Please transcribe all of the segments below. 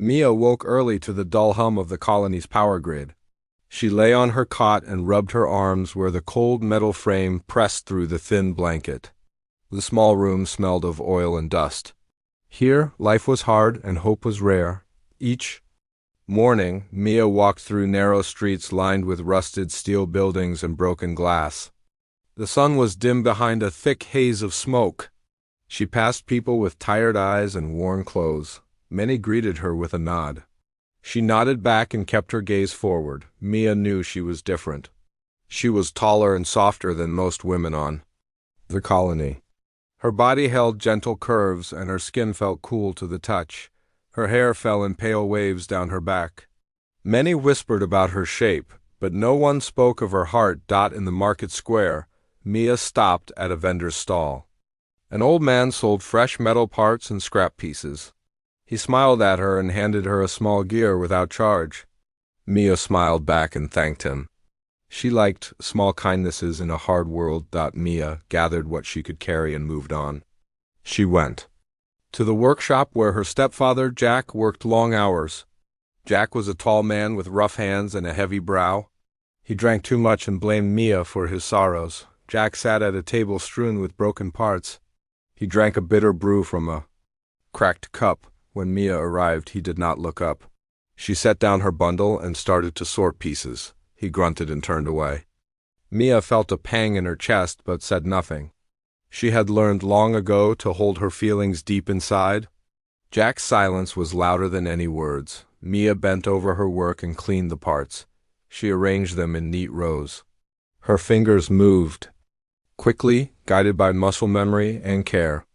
Mia woke early to the dull hum of the colony's power grid. She lay on her cot and rubbed her arms where the cold metal frame pressed through the thin blanket. The small room smelled of oil and dust. Here, life was hard and hope was rare. Each morning, Mia walked through narrow streets lined with rusted steel buildings and broken glass. The sun was dim behind a thick haze of smoke. She passed people with tired eyes and worn clothes. Many greeted her with a nod. She nodded back and kept her gaze forward. Mia knew she was different. She was taller and softer than most women on the colony. Her body held gentle curves and her skin felt cool to the touch. Her hair fell in pale waves down her back. Many whispered about her shape, but no one spoke of her heart. In the market square, Mia stopped at a vendor's stall. An old man sold fresh metal parts and scrap pieces. He smiled at her and handed her a small gear without charge. Mia smiled back and thanked him. She liked small kindnesses in a hard world. Mia gathered what she could carry and moved on. She went to the workshop where her stepfather, Jack, worked long hours. Jack was a tall man with rough hands and a heavy brow. He drank too much and blamed Mia for his sorrows. Jack sat at a table strewn with broken parts. He drank a bitter brew from a cracked cup. When Mia arrived, he did not look up. She set down her bundle and started to sort pieces. He grunted and turned away. Mia felt a pang in her chest but said nothing. She had learned long ago to hold her feelings deep inside. Jack's silence was louder than any words. Mia bent over her work and cleaned the parts. She arranged them in neat rows. Her fingers moved quickly, guided by muscle memory and care.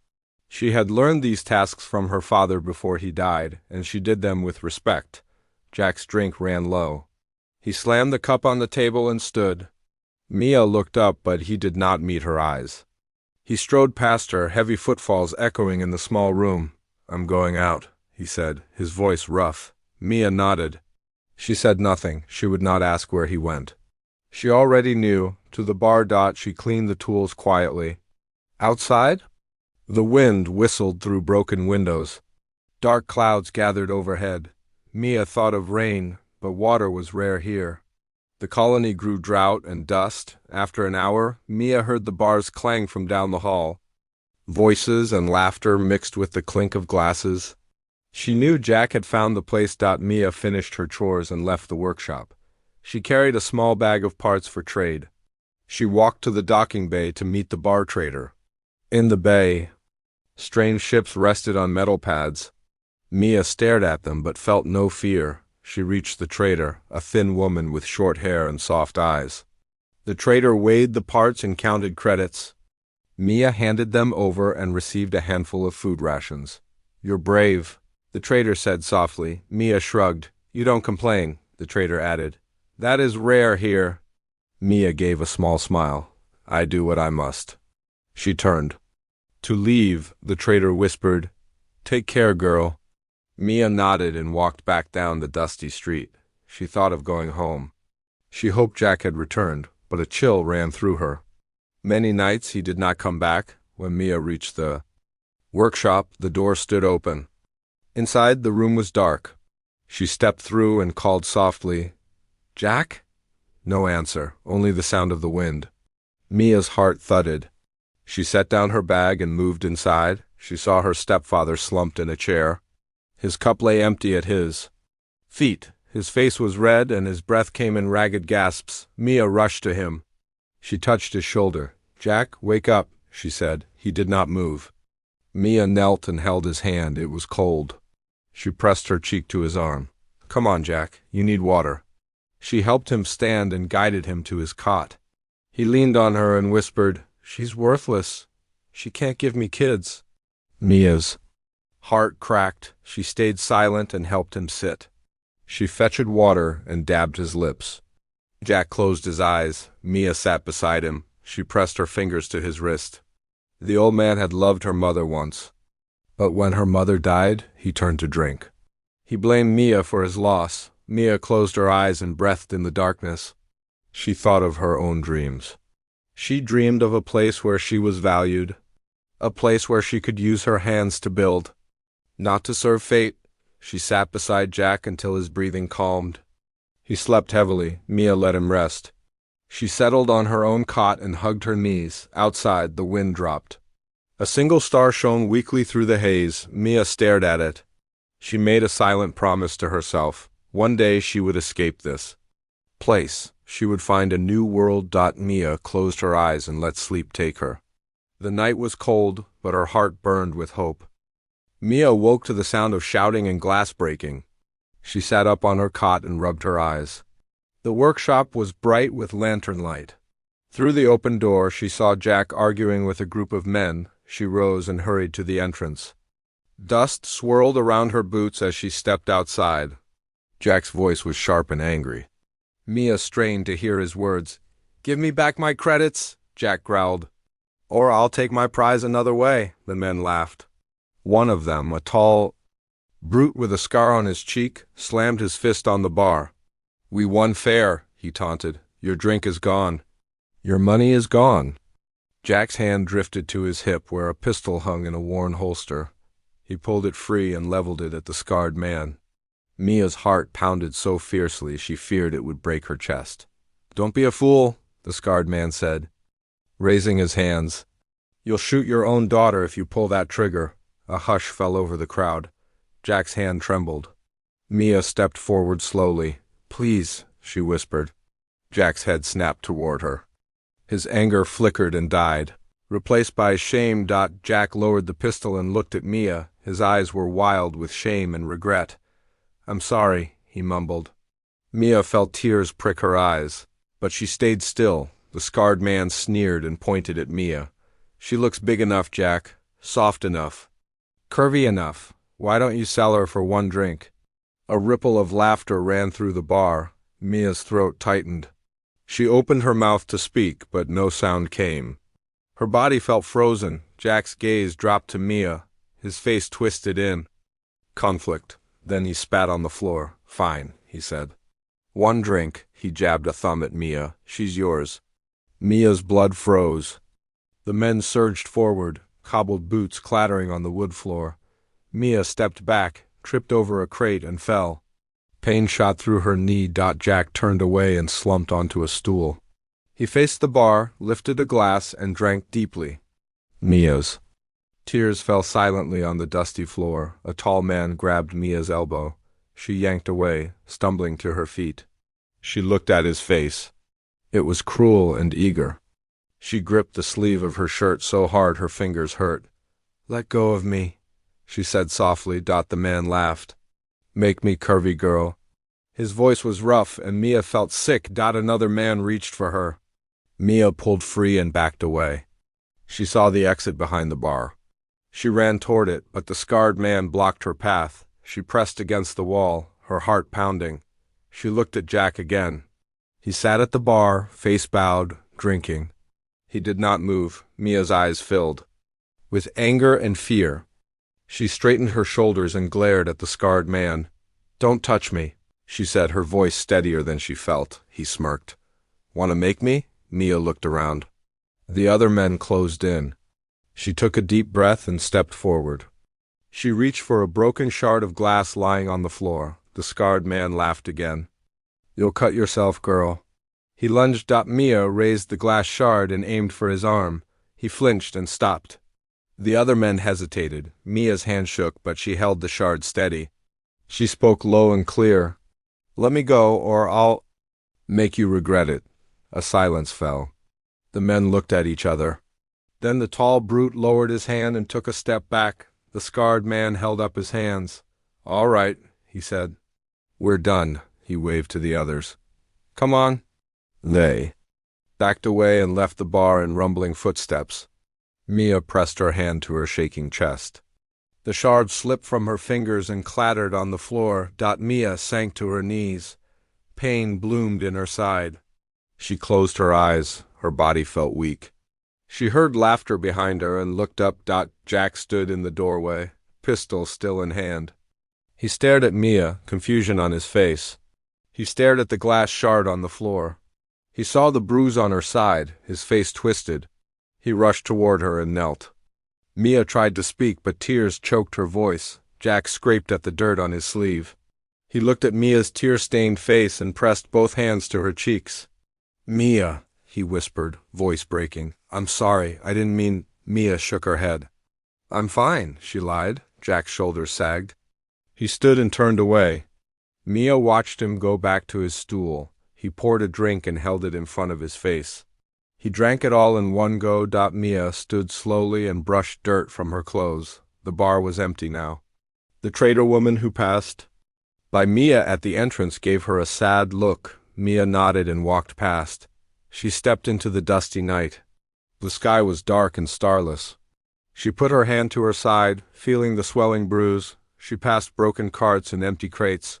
She had learned these tasks from her father before he died, and she did them with respect. Jack's drink ran low. He slammed the cup on the table and stood. Mia looked up, but he did not meet her eyes. He strode past her, heavy footfalls echoing in the small room. "I'm going out," he said, his voice rough. Mia nodded. She said nothing. She would not ask where he went. She already knew. To the bar. She cleaned the tools quietly. Outside? The wind whistled through broken windows. Dark clouds gathered overhead. Mia thought of rain, but water was rare here. The colony grew drought and dust. After an hour, Mia heard the bars clang from down the hall. Voices and laughter mixed with the clink of glasses. She knew Jack had found the place. Mia finished her chores and left the workshop. She carried a small bag of parts for trade. She walked to the docking bay to meet the bar trader. In the bay, strange ships rested on metal pads. Mia stared at them but felt no fear. She reached the trader, a thin woman with short hair and soft eyes. The trader weighed the parts and counted credits. Mia handed them over and received a handful of food rations. "You're brave," the trader said softly. Mia shrugged. "You don't complain," the trader added. "That is rare here." Mia gave a small smile. "I do what I must." She turned to leave. The trader whispered, "Take care, girl." Mia nodded and walked back down the dusty street. She thought of going home. She hoped Jack had returned, but a chill ran through her. Many nights he did not come back. When Mia reached the workshop, the door stood open. Inside, the room was dark. She stepped through and called softly, "Jack?" No answer, only the sound of the wind. Mia's heart thudded. She set down her bag and moved inside. She saw her stepfather slumped in a chair. His cup lay empty at his feet. His face was red and his breath came in ragged gasps. Mia rushed to him. She touched his shoulder. "Jack, wake up," she said. He did not move. Mia knelt and held his hand. It was cold. She pressed her cheek to his arm. "Come on, Jack. You need water." She helped him stand and guided him to his cot. He leaned on her and whispered, "She's worthless. She can't give me kids." Mia's heart cracked. She stayed silent and helped him sit. She fetched water and dabbed his lips. Jack closed his eyes. Mia sat beside him. She pressed her fingers to his wrist. The old man had loved her mother once, but when her mother died, he turned to drink. He blamed Mia for his loss. Mia closed her eyes and breathed in the darkness. She thought of her own dreams. She dreamed of a place where she was valued, a place where she could use her hands to build, not to serve fate, She sat beside Jack until his breathing calmed. He slept heavily. Mia let him rest. She settled on her own cot and hugged her knees. Outside, the wind dropped. A single star shone weakly through the haze. Mia stared at it. She made a silent promise to herself. One day she would escape this place. She would find a new world. Mia closed her eyes and let sleep take her. The night was cold, but her heart burned with hope. Mia woke to the sound of shouting and glass breaking. She sat up on her cot and rubbed her eyes. The workshop was bright with lantern light. Through the open door she saw Jack arguing with a group of men. She rose and hurried to the entrance. Dust swirled around her boots as she stepped outside. Jack's voice was sharp and angry. Mia strained to hear his words. "Give me back my credits," Jack growled. "Or I'll take my prize another way," the men laughed. One of them, a tall brute with a scar on his cheek, slammed his fist on the bar. "We won fair," he taunted. "Your drink is gone. Your money is gone." Jack's hand drifted to his hip where a pistol hung in a worn holster. He pulled it free and leveled it at the scarred man. Mia's heart pounded so fiercely she feared it would break her chest. "Don't be a fool," the scarred man said, raising his hands. "You'll shoot your own daughter if you pull that trigger." A hush fell over the crowd. Jack's hand trembled. Mia stepped forward slowly. "Please," she whispered. Jack's head snapped toward her. His anger flickered and died, replaced by shame. Jack lowered the pistol and looked at Mia. His eyes were wild with shame and regret. "I'm sorry," he mumbled. Mia felt tears prick her eyes, but she stayed still. The scarred man sneered and pointed at Mia. "She looks big enough, Jack. Soft enough. Curvy enough. Why don't you sell her for one drink?" A ripple of laughter ran through the bar. Mia's throat tightened. She opened her mouth to speak, but no sound came. Her body felt frozen. Jack's gaze dropped to Mia. His face twisted in conflict. Then he spat on the floor. "Fine," he said. "One drink." He jabbed a thumb at Mia. "She's yours." Mia's blood froze. The men surged forward, cobbled boots clattering on the wood floor. Mia stepped back, tripped over a crate, and fell. Pain shot through her knee. Jack turned away and slumped onto a stool. He faced the bar, lifted a glass, and drank deeply. Mia's. Tears fell silently on the dusty floor. A tall man grabbed Mia's elbow. She yanked away, stumbling to her feet. She looked at his face. It was cruel and eager. She gripped the sleeve of her shirt so hard her fingers hurt. "Let go of me," she said softly. The man laughed. "Make me curvy, girl." His voice was rough, and Mia felt sick. Another man reached for her. Mia pulled free and backed away. She saw the exit behind the bar. She ran toward it, but the scarred man blocked her path. She pressed against the wall, her heart pounding. She looked at Jack again. He sat at the bar, face bowed, drinking. He did not move. Mia's eyes filled with anger and fear. She straightened her shoulders and glared at the scarred man. "Don't touch me," she said, her voice steadier than she felt. He smirked. "Want to make me?" Mia looked around. The other men closed in. She took a deep breath and stepped forward. She reached for a broken shard of glass lying on the floor. The scarred man laughed again. "You'll cut yourself, girl." He lunged. Mia raised the glass shard and aimed for his arm. He flinched and stopped. The other men hesitated. Mia's hand shook, but she held the shard steady. She spoke low and clear. "Let me go, or I'll make you regret it." A silence fell. The men looked at each other. Then the tall brute lowered his hand and took a step back. The scarred man held up his hands. "All right," he said. "We're done," he waved to the others. "Come on." They backed away and left the bar in rumbling footsteps. Mia pressed her hand to her shaking chest. The shard slipped from her fingers and clattered on the floor. Mia sank to her knees. Pain bloomed in her side. She closed her eyes. Her body felt weak. She heard laughter behind her and looked up. Jack stood in the doorway, pistol still in hand. He stared at Mia, confusion on his face. He stared at the glass shard on the floor. He saw the bruise on her side, his face twisted. He rushed toward her and knelt. Mia tried to speak, but tears choked her voice. Jack scraped at the dirt on his sleeve. He looked at Mia's tear-stained face and pressed both hands to her cheeks. "Mia," he whispered, voice breaking. "I'm sorry, I didn't mean—" Mia shook her head. "I'm fine," she lied. Jack's shoulders sagged. He stood and turned away. Mia watched him go back to his stool. He poured a drink and held it in front of his face. He drank it all in one go. Mia stood slowly and brushed dirt from her clothes. The bar was empty now. The trader woman who passed by Mia at the entrance gave her a sad look. Mia nodded and walked past. She stepped into the dusty night. The sky was dark and starless. She put her hand to her side, feeling the swelling bruise. She passed broken carts and empty crates.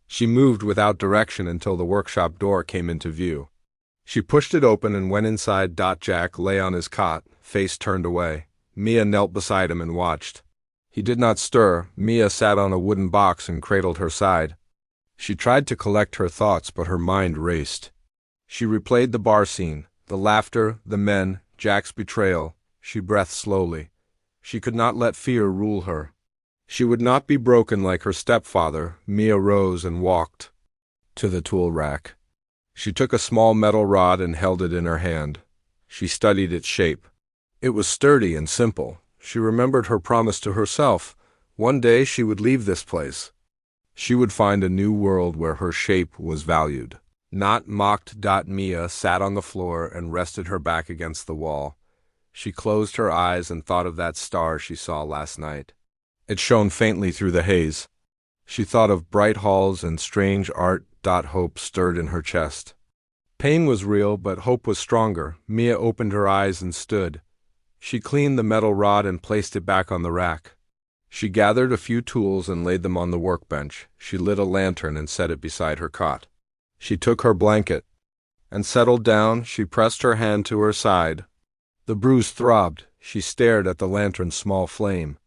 She moved without direction until the workshop door came into view. She pushed it open and went inside. Jack lay on his cot, face turned away. Mia knelt beside him and watched. He did not stir. Mia sat on a wooden box and cradled her side. She tried to collect her thoughts, but her mind raced. She replayed the bar scene, the laughter, the men, Jack's betrayal. She breathed slowly. She could not let fear rule her. She would not be broken like her stepfather. Mia rose and walked to the tool rack. She took a small metal rod and held it in her hand. She studied its shape. It was sturdy and simple. She remembered her promise to herself. One day she would leave this place. She would find a new world where her shape was valued, not mocked. Mia sat on the floor and rested her back against the wall. She closed her eyes and thought of that star she saw last night. It shone faintly through the haze. She thought of bright halls and strange art. Hope stirred in her chest. Pain was real, but hope was stronger. Mia opened her eyes and stood. She cleaned the metal rod and placed it back on the rack. She gathered a few tools and laid them on the workbench. She lit a lantern and set it beside her cot. She took her blanket and settled down. She pressed her hand to her side. The bruise throbbed. She stared at the lantern's small flame.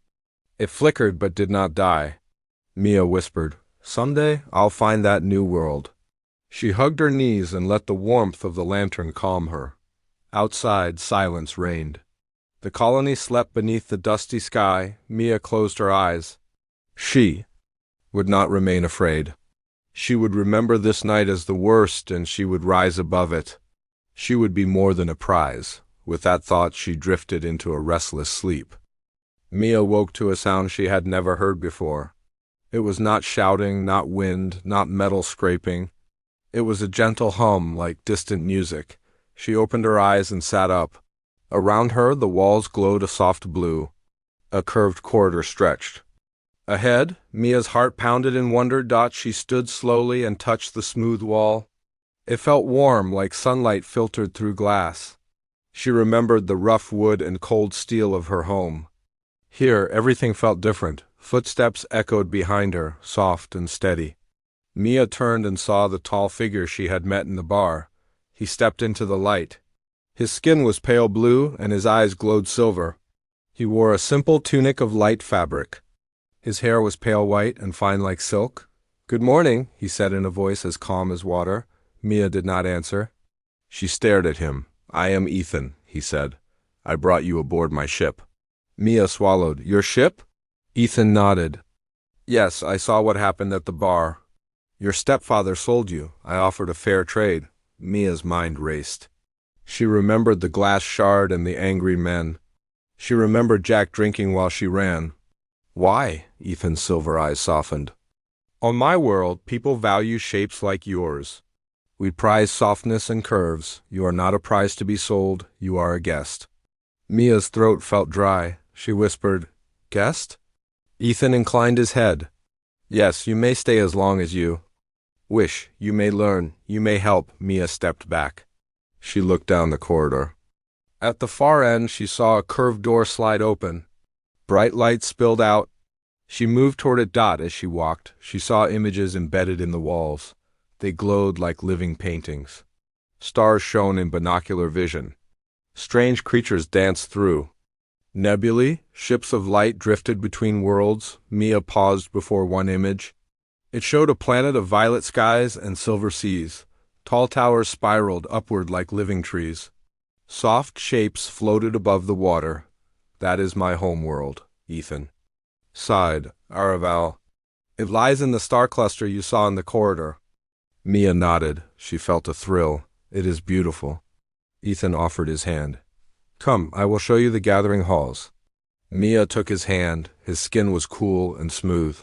It flickered but did not die. Mia whispered, "Someday I'll find that new world." She hugged her knees and let the warmth of the lantern calm her. Outside, silence reigned. The colony slept beneath the dusty sky. Mia closed her eyes. She would not remain afraid. She would remember this night as the worst, and she would rise above it. She would be more than a prize. With that thought, she drifted into a restless sleep. Mia woke to a sound she had never heard before. It was not shouting, not wind, not metal scraping. It was a gentle hum like distant music. She opened her eyes and sat up. Around her, the walls glowed a soft blue. A curved corridor stretched. Ahead, Mia's heart pounded in wonder. She stood slowly and touched the smooth wall. It felt warm, like sunlight filtered through glass. She remembered the rough wood and cold steel of her home. Here, everything felt different. Footsteps echoed behind her, soft and steady. Mia turned and saw the tall figure she had met in the bar. He stepped into the light. His skin was pale blue, and his eyes glowed silver. He wore a simple tunic of light fabric. His hair was pale white and fine like silk. "Good morning," he said in a voice as calm as water. Mia did not answer. She stared at him. "I am Ethan," he said. "I brought you aboard my ship." Mia swallowed. "Your ship?" Ethan nodded. "Yes, I saw what happened at the bar. Your stepfather sold you. I offered a fair trade." Mia's mind raced. She remembered the glass shard and the angry men. She remembered Jack drinking while she ran. "Why?" Ethan's silver eyes softened. "On my world, people value shapes like yours. We prize softness and curves. You are not a prize to be sold. You are a guest." Mia's throat felt dry. She whispered, "Guest?" Ethan inclined his head. "Yes, you may stay as long as you wish. You may learn. You may help." Mia stepped back. She looked down the corridor. At the far end, she saw a curved door slide open. Bright light spilled out. She moved toward it. As she walked, she saw images embedded in the walls. They glowed like living paintings. Stars shone in binocular vision. Strange creatures danced through. Nebulae, ships of light drifted between worlds. Mia paused before one image. It showed a planet of violet skies and silver seas. Tall towers spiraled upward like living trees. Soft shapes floated above the water. "That is my home world, Ethan." sighed Araval. It lies in the star cluster you saw in the corridor. Mia nodded. She felt a thrill. It is beautiful. Ethan offered his hand. Come, I will show you the gathering halls. Mia took his hand. His skin was cool and smooth.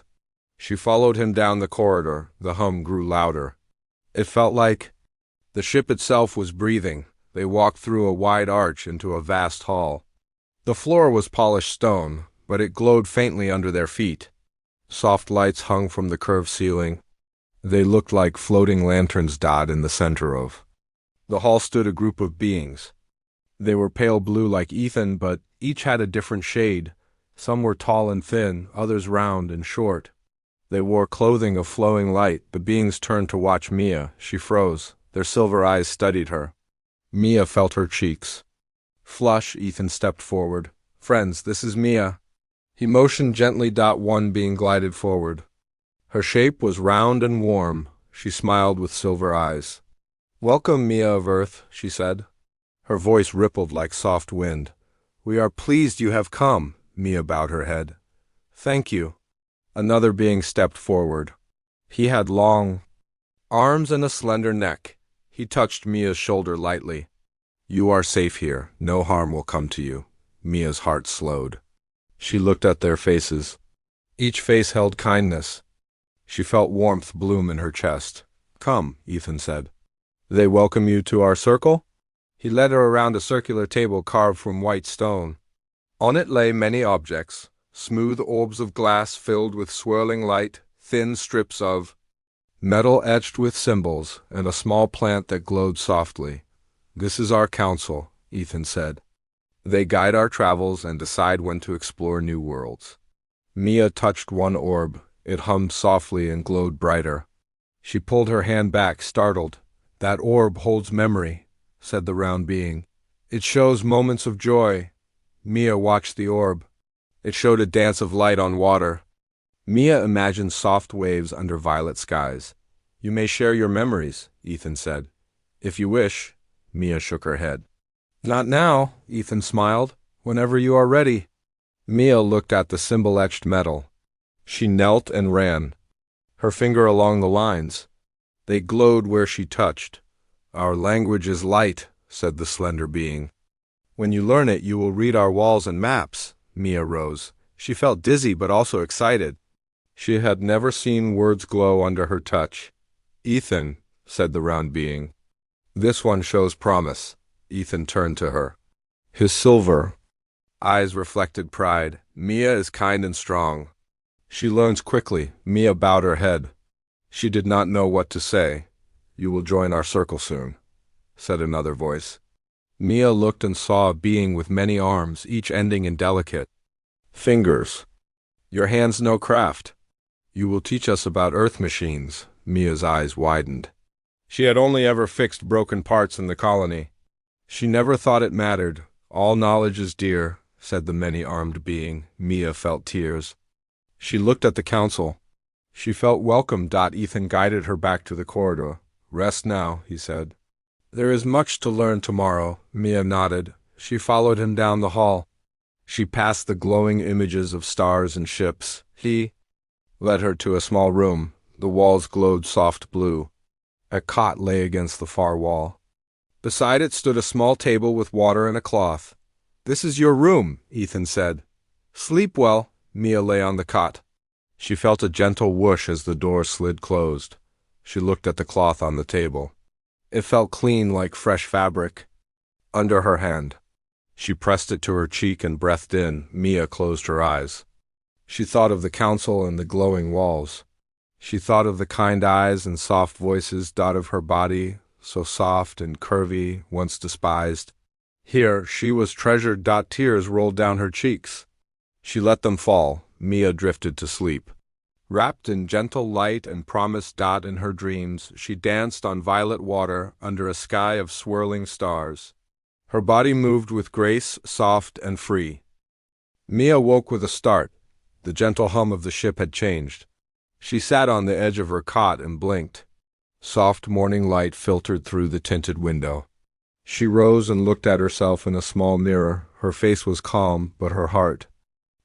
She followed him down the corridor. The hum grew louder. It felt like the ship itself was breathing. They walked through a wide arch into a vast hall. The floor was polished stone, but it glowed faintly under their feet. Soft lights hung from the curved ceiling. They looked like floating lanterns in the center of the hall stood a group of beings. They were pale blue like Ethan, but each had a different shade. Some were tall and thin, others round and short. They wore clothing of flowing light. The beings turned to watch Mia. She froze. Their silver eyes studied her. Mia felt her cheeks flush. Ethan stepped forward. Friends, this is Mia. He motioned gently. One being glided forward. Her shape was round and warm. She smiled with silver eyes. Welcome, Mia of Earth, she said. Her voice rippled like soft wind. We are pleased you have come. Mia bowed her head. Thank you. Another being stepped forward. He had long arms and a slender neck. He touched Mia's shoulder lightly. You are safe here. No harm will come to you. Mia's heart slowed. She looked at their faces. Each face held kindness. She felt warmth bloom in her chest. Come, Ethan said. They welcome you to our circle? He led her around a circular table carved from white stone. On it lay many objects, smooth orbs of glass filled with swirling light, thin strips of metal etched with symbols, and a small plant that glowed softly. This is our council, Ethan said. They guide our travels and decide when to explore new worlds. Mia touched one orb. It hummed softly and glowed brighter. She pulled her hand back, startled. That orb holds memory, said the round being. It shows moments of joy. Mia watched the orb. It showed a dance of light on water. Mia imagined soft waves under violet skies. You may share your memories, Ethan said. If you wish. Mia shook her head. Not now, Ethan smiled. Whenever you are ready. Mia looked at the symbol-etched metal. She knelt and ran, her finger along the lines. They glowed where she touched. Our language is light, said the slender being. When you learn it, you will read our walls and maps. Mia rose. She felt dizzy but also excited. She had never seen words glow under her touch. Ethan, said the round being. This one shows promise. Ethan turned to her. His silver eyes reflected pride. Mia is kind and strong. She learns quickly. Mia bowed her head. She did not know what to say. You will join our circle soon, said another voice. Mia looked and saw a being with many arms, each ending in delicate fingers. Your hands know craft. You will teach us about Earth machines. Mia's eyes widened. She had only ever fixed broken parts in the colony. She never thought it mattered. All knowledge is dear, said the many-armed being. Mia felt tears. She looked at the council. She felt welcome. Ethan guided her back to the corridor. Rest now, he said. There is much to learn tomorrow. Mia nodded. She followed him down the hall. She passed the glowing images of stars and ships. He led her to a small room. The walls glowed soft blue. A cot lay against the far wall. Beside it stood a small table with water and a cloth. This is your room, Ethan said. Sleep well. Mia lay on the cot. She felt a gentle whoosh as the door slid closed. She looked at the cloth on the table. It felt clean like fresh fabric. Under her hand. She pressed it to her cheek and breathed in. Mia closed her eyes. She thought of the council and the glowing walls. She thought of the kind eyes and soft voices. Of her body, so soft and curvy, once despised. Here she was treasured. Tears rolled down her cheeks. She let them fall. Mia drifted to sleep. Wrapped in gentle light and promise. In her dreams, she danced on violet water under a sky of swirling stars. Her body moved with grace, soft and free. Mia woke with a start. The gentle hum of the ship had changed. She sat on the edge of her cot and blinked. Soft morning light filtered through the tinted window. She rose and looked at herself in a small mirror. Her face was calm, but her heart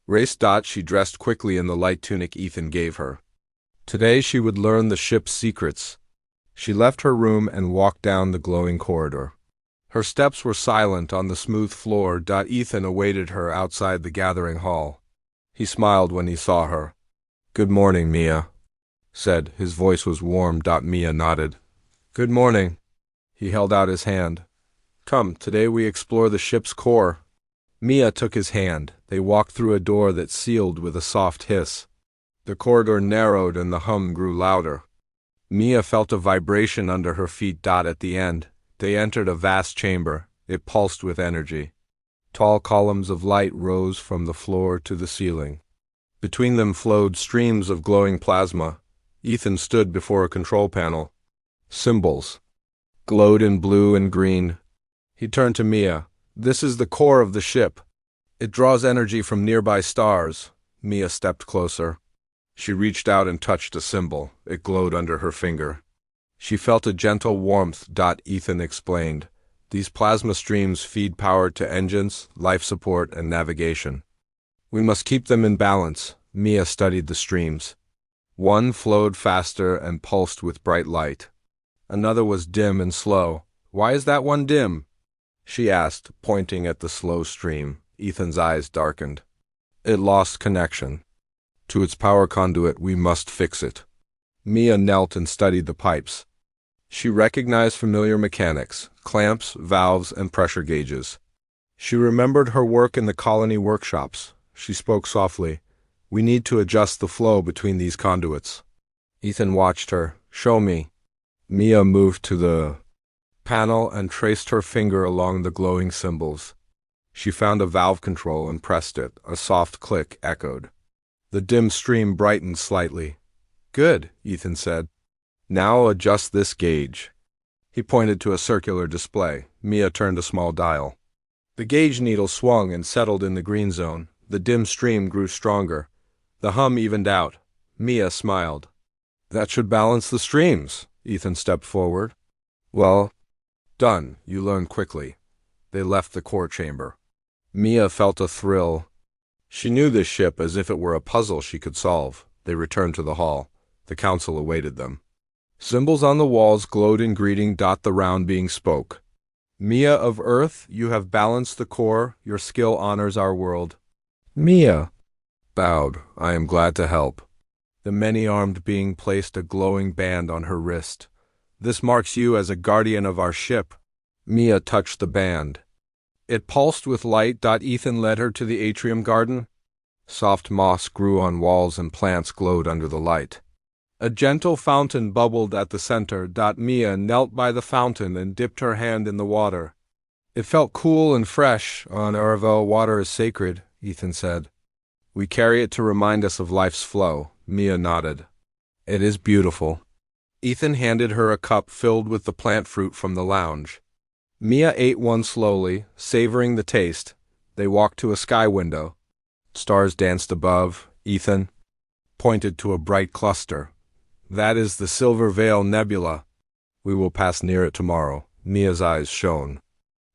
Race. She dressed quickly in the light tunic Ethan gave her. Today she would learn the ship's secrets. She left her room and walked down the glowing corridor. Her steps were silent on the smooth floor. Ethan awaited her outside the gathering hall. He smiled when he saw her. "Good morning, Mia," said. His voice was warm. Mia nodded. "Good morning." He held out his hand. "Come, today we explore the ship's core." Mia took his hand. They walked through a door that sealed with a soft hiss. The corridor narrowed and the hum grew louder. Mia felt a vibration under her feet. At the end, they entered a vast chamber. It pulsed with energy. Tall columns of light rose from the floor to the ceiling. Between them flowed streams of glowing plasma. Ethan stood before a control panel. Symbols glowed in blue and green. He turned to Mia. "This is the core of the ship. It draws energy from nearby stars." Mia stepped closer. She reached out and touched a symbol. It glowed under her finger. She felt a gentle warmth. Ethan explained. "These plasma streams feed power to engines, life support, and navigation. We must keep them in balance." Mia studied the streams. One flowed faster and pulsed with bright light. Another was dim and slow. "Why is that one dim?" she asked, pointing at the slow stream. Ethan's eyes darkened. "It lost connection to its power conduit. We must fix it." Mia knelt and studied the pipes. She recognized familiar mechanics: clamps, valves, and pressure gauges. She remembered her work in the colony workshops. She spoke softly. "We need to adjust the flow between these conduits." Ethan watched her. "Show me." Mia moved to the panel and traced her finger along the glowing symbols. She found a valve control and pressed it. A soft click echoed. The dim stream brightened slightly. "Good," Ethan said. "Now adjust this gauge." He pointed to a circular display. Mia turned a small dial. The gauge needle swung and settled in the green zone. The dim stream grew stronger. The hum evened out. Mia smiled. "That should balance the streams." Ethan stepped forward. "Well done. You learn quickly." They left the core chamber. Mia felt a thrill. She knew this ship as if it were a puzzle she could solve. They returned to the hall. The council awaited them. Symbols on the walls glowed in greeting. The round being spoke. "Mia of Earth, you have balanced the core. Your skill honors our world." Mia bowed. "I am glad to help." The many-armed being placed a glowing band on her wrist. "This marks you as a guardian of our ship." Mia touched the band. It pulsed with light. Ethan led her to the atrium garden. Soft moss grew on walls and plants glowed under the light. A gentle fountain bubbled at the center. Mia knelt by the fountain and dipped her hand in the water. It felt cool and fresh. "On Aravel, water is sacred," Ethan said. "We carry it to remind us of life's flow." Mia nodded. "It is beautiful." Ethan handed her a cup filled with the plant fruit from the lounge. Mia ate one slowly, savoring the taste. They walked to a sky window. Stars danced above. Ethan pointed to a bright cluster. "That is the Silver Veil Nebula. We will pass near it tomorrow." Mia's eyes shone.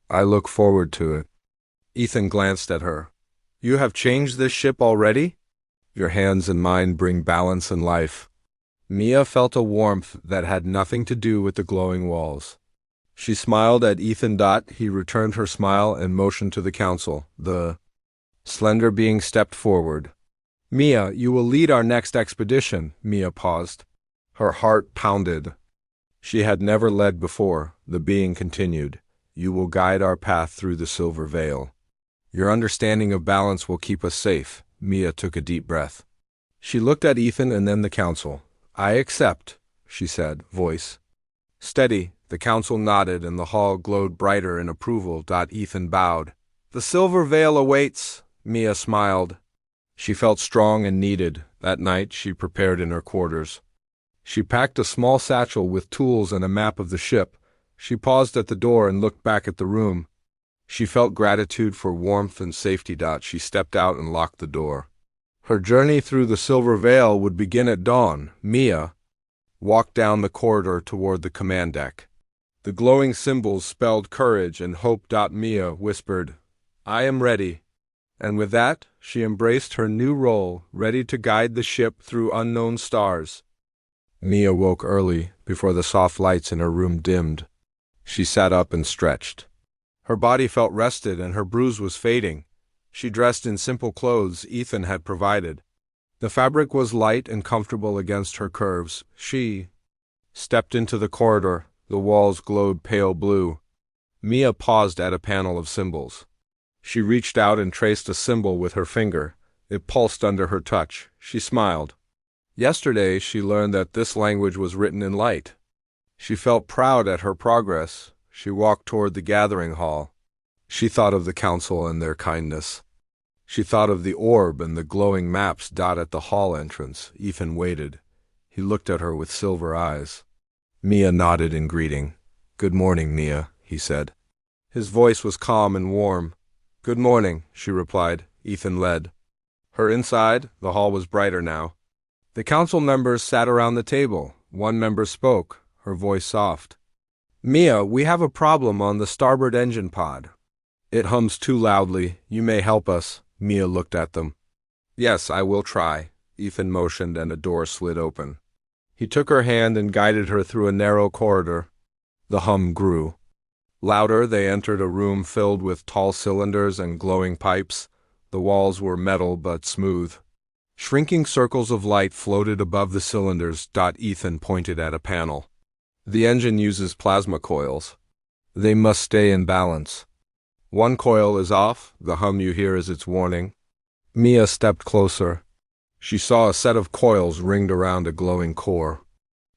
"I look forward to it." Ethan glanced at her. "You have changed this ship already? Your hands and mind bring balance and life." Mia felt a warmth that had nothing to do with the glowing walls. She smiled at Ethan. He returned her smile and motioned to the council. The slender being stepped forward. "Mia, you will lead our next expedition." Mia paused. Her heart pounded. She had never led before. The being continued. "You will guide our path through the Silver Veil. Your understanding of balance will keep us safe." Mia took a deep breath. She looked at Ethan and then the council. "I accept," she said, voice steady. The council nodded and the hall glowed brighter in approval. Ethan bowed. "The Silver Veil awaits." Mia smiled. She felt strong and needed. That night she prepared in her quarters. She packed a small satchel with tools and a map of the ship. She paused at the door and looked back at the room. She felt gratitude for warmth and safety. She stepped out and locked the door. Her journey through the Silver Veil would begin at dawn. Mia walked down the corridor toward the command deck. The glowing symbols spelled courage and hope. Mia whispered, "I am ready." And with that, she embraced her new role, ready to guide the ship through unknown stars. Mia woke early, before the soft lights in her room dimmed. She sat up and stretched. Her body felt rested and her bruise was fading. She dressed in simple clothes Ethan had provided. The fabric was light and comfortable against her curves. She stepped into the corridor. The walls glowed pale blue. Mia paused at a panel of symbols. She reached out and traced a symbol with her finger. It pulsed under her touch. She smiled. Yesterday, she learned that this language was written in light. She felt proud at her progress. She walked toward the gathering hall. She thought of the council and their kindness. She thought of the orb and the glowing maps at the hall entrance. Ethan waited. He looked at her with silver eyes. Mia nodded in greeting. "Good morning, Mia," he said. His voice was calm and warm. "Good morning," she replied. Ethan led her inside. The hall was brighter now. The council members sat around the table. One member spoke, her voice soft. "Mia, we have a problem on the starboard engine pod. It hums too loudly. You may help us." Mia looked at them. "Yes, I will try." Ethan motioned and a door slid open. He took her hand and guided her through a narrow corridor. The hum grew. Louder, they entered a room filled with tall cylinders and glowing pipes. The walls were metal but smooth. Shrinking circles of light floated above the cylinders. Ethan pointed at a panel. "The engine uses plasma coils. They must stay in balance. One coil is off. The hum you hear is its warning." Mia stepped closer. She saw a set of coils ringed around a glowing core.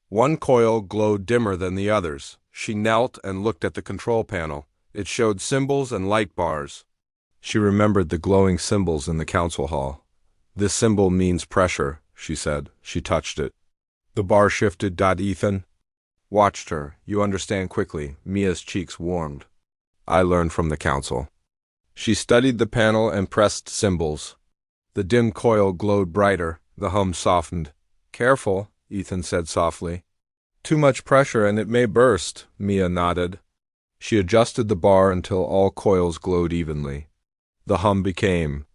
One coil glowed dimmer than the others. She knelt and looked at the control panel. It showed symbols and light bars. She remembered the glowing symbols in the council hall. "This symbol means pressure," she said. She touched it. The bar shifted. Ethan watched her. "You understand quickly." Mia's cheeks warmed. "I learned from the council." She studied the panel and pressed symbols. The dim coil glowed brighter. The hum softened. "Careful," Ethan said softly. "Too much pressure and it may burst." Mia nodded. She adjusted the bar until all coils glowed evenly. The hum became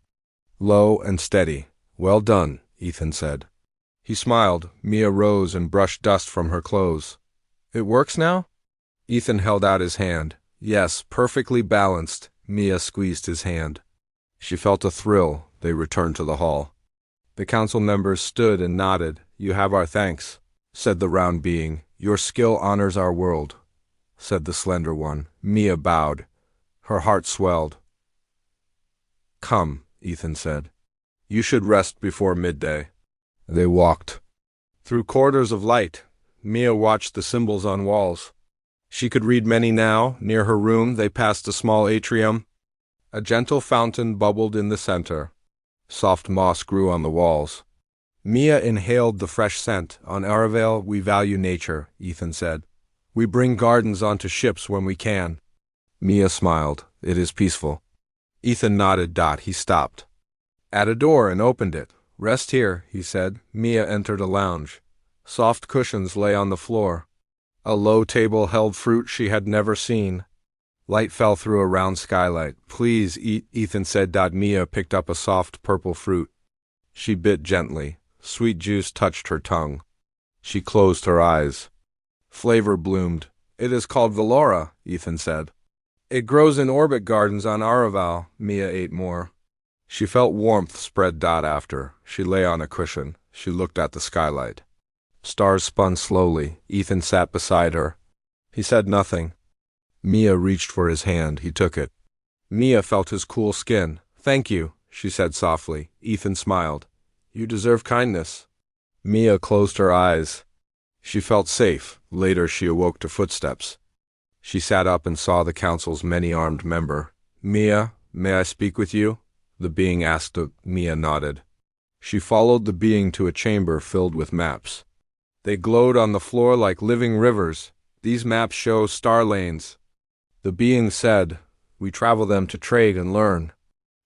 low and steady. "Well done," Ethan said. He smiled. Mia rose and brushed dust from her clothes. "It works now?" Ethan held out his hand. "Yes, perfectly balanced." Mia squeezed his hand. She felt a thrill. They returned to the hall. The council members stood and nodded. "You have our thanks," said the round being. "Your skill honors our world," said the slender one. Mia bowed. Her heart swelled. "Come," Ethan said. "You should rest before midday." They walked through corridors of light. Mia watched the symbols on walls. She could read many now. Near her room, they passed a small atrium. A gentle fountain bubbled in the center. Soft moss grew on the walls. Mia inhaled the fresh scent. "On Aravel, we value nature," Ethan said. "We bring gardens onto ships when we can." Mia smiled. "It is peaceful." Ethan nodded. He stopped at a door and opened it. "Rest here," he said. Mia entered a lounge. Soft cushions lay on the floor. A low table held fruit she had never seen. Light fell through a round skylight. "Please eat," Ethan said. Mia picked up a soft purple fruit. She bit gently. Sweet juice touched her tongue. She closed her eyes. Flavor bloomed. "It is called Velora," Ethan said. "It grows in orbit gardens on Araval." Mia ate more. She felt warmth spread. After. She lay on a cushion. She looked at the skylight. Stars spun slowly. Ethan sat beside her. He said nothing. Mia reached for his hand. He took it. Mia felt his cool skin. "Thank you," she said softly. Ethan smiled. "You deserve kindness." Mia closed her eyes. She felt safe. Later she awoke to footsteps. She sat up and saw the council's many-armed member. "Mia, may I speak with you?" the being asked. Mia nodded. She followed the being to a chamber filled with maps. They glowed on the floor like living rivers. "These maps show star lanes." The being said, "We travel them to trade and learn."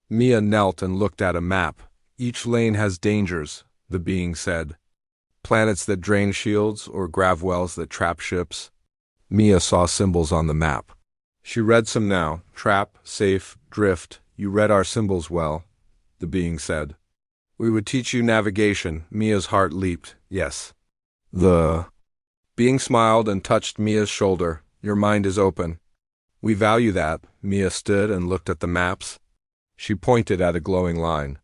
Mia knelt and looked at a map. "Each lane has dangers," the being said. "Planets that drain shields or grav wells that trap ships." Mia saw symbols on the map. She read some now. "Trap, safe, drift." "You read our symbols well." the being said. We would teach you navigation. Mia's heart leaped. Yes. The being smiled and touched Mia's shoulder. Your mind is open. We value that. Mia stood and looked at the maps. She pointed at a glowing line.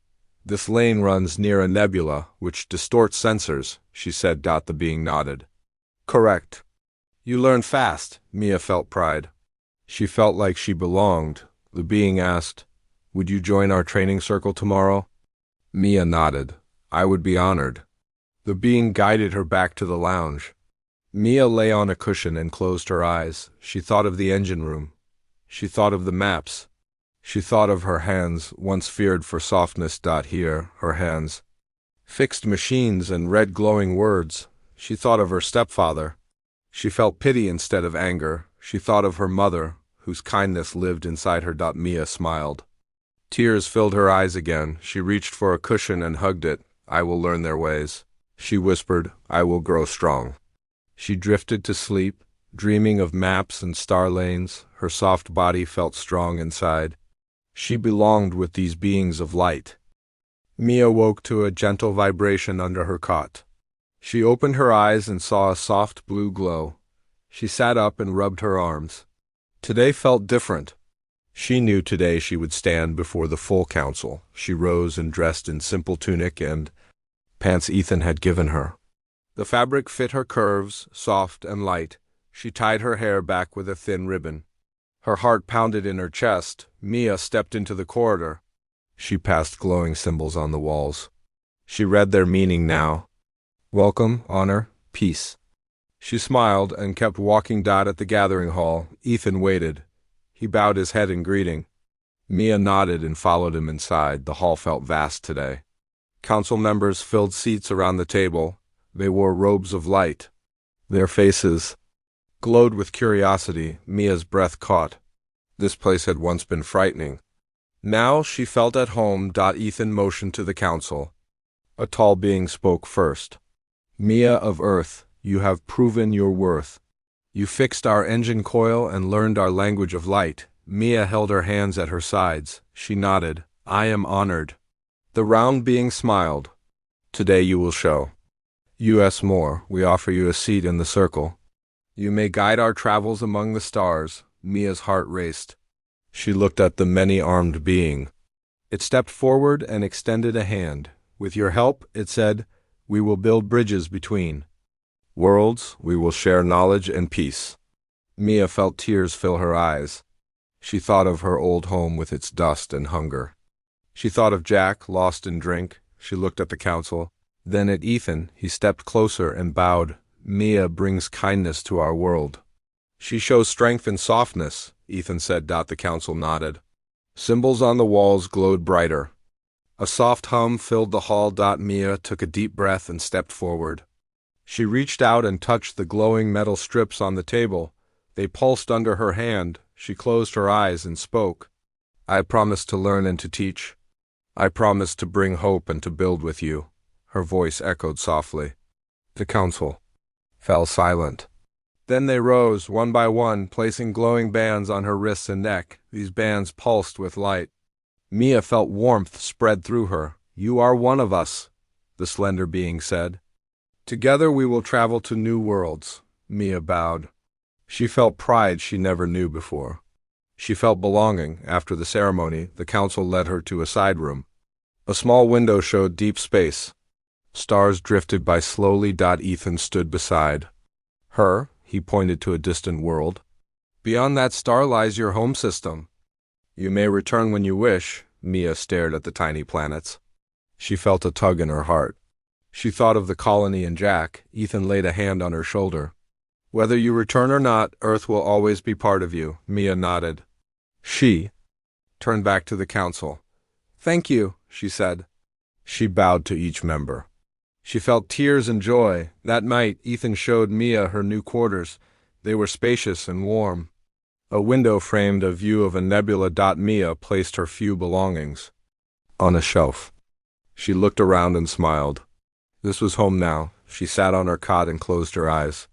This lane runs near a nebula, which distorts sensors, she said. The being nodded. Correct. You learn fast. Mia felt pride. She felt like she belonged. The being asked, would you join our training circle tomorrow? Mia nodded. I would be honored. The being guided her back to the lounge. Mia lay on a cushion and closed her eyes. She thought of the engine room. She thought of the maps. She thought of her hands, once feared for softness. Here, her hands. Fixed machines and read glowing words. She thought of her stepfather. She felt pity instead of anger. She thought of her mother, whose kindness lived inside her. Mia smiled. Tears filled her eyes again. She reached for a cushion and hugged it. I will learn their ways. She whispered, I will grow strong. She drifted to sleep, dreaming of maps and star lanes. Her soft body felt strong inside. She belonged with these beings of light. Mia woke to a gentle vibration under her cot. She opened her eyes and saw a soft blue glow. She sat up and rubbed her arms. Today felt different. She knew today she would stand before the full council. She rose and dressed in simple tunic and pants Ethan had given her. The fabric fit her curves, soft and light. She tied her hair back with a thin ribbon. Her heart pounded in her chest. Mia stepped into the corridor. She passed glowing symbols on the walls. She read their meaning now. Welcome, honor, peace. She smiled and kept walking. At the gathering hall, Ethan waited. He bowed his head in greeting. Mia nodded and followed him inside. The hall felt vast today. Council members filled seats around the table. They wore robes of light. Their faces glowed with curiosity. Mia's breath caught. This place had once been frightening. Now she felt at home. Ethan motioned to the council. A tall being spoke first. Mia of Earth, you have proven your worth. You fixed our engine coil and learned our language of light. Mia held her hands at her sides. She nodded. I am honored. The round being smiled. Today you will show. U.S. More, we offer you a seat in the circle. You may guide our travels among the stars. Mia's heart raced. She looked at the many-armed being. It stepped forward and extended a hand. With your help, it said, we will build bridges between worlds. We will share knowledge and peace. Mia felt tears fill her eyes. She thought of her old home with its dust and hunger. She thought of Jack, lost in drink. She looked at the council. Then at Ethan. He stepped closer and bowed. Mia brings kindness to our world. She shows strength and softness, Ethan said. The council nodded. Symbols on the walls glowed brighter. A soft hum filled the hall. Mia took a deep breath and stepped forward. She reached out and touched the glowing metal strips on the table. They pulsed under her hand. She closed her eyes and spoke. I promise to learn and to teach. I promise to bring hope and to build with you. Her voice echoed softly. The council fell silent. Then they rose, one by one, placing glowing bands on her wrists and neck. These bands pulsed with light. Mia felt warmth spread through her. You are one of us, the slender being said. Together we will travel to new worlds. Mia bowed. She felt pride she never knew before. She felt belonging. After the ceremony, the council led her to a side room. A small window showed deep space. Stars drifted by slowly. Ethan stood beside her. He pointed to a distant world. Beyond that star lies your home system. You may return when you wish. Mia stared at the tiny planets. She felt a tug in her heart. She thought of the colony and Jack. Ethan laid a hand on her shoulder. Whether you return or not, Earth will always be part of you. Mia nodded. She turned back to the council. Thank you, she said. She bowed to each member. She felt tears and joy. That night, Ethan showed Mia her new quarters. They were spacious and warm. A window framed a view of a nebula. Mia placed her few belongings on a shelf. She looked around and smiled. This was home now. She sat on her cot and closed her eyes.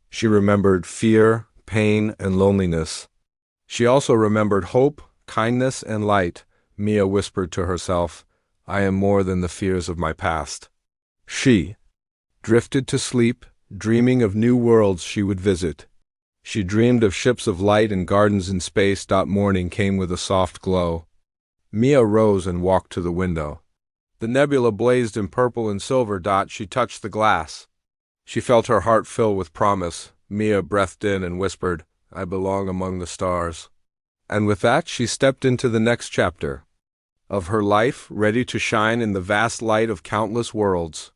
She remembered fear, pain, and loneliness. She also remembered hope, kindness, and light. Mia whispered to herself, I am more than the fears of my past. She drifted to sleep, dreaming of new worlds she would visit. She dreamed of ships of light and gardens in space. Morning came with a soft glow. Mia rose and walked to the window. The nebula blazed in purple and silver. She touched the glass. She felt her heart fill with promise. Mia breathed in and whispered, "I belong among the stars." And with that, she stepped into the next chapter of her life, ready to shine in the vast light of countless worlds.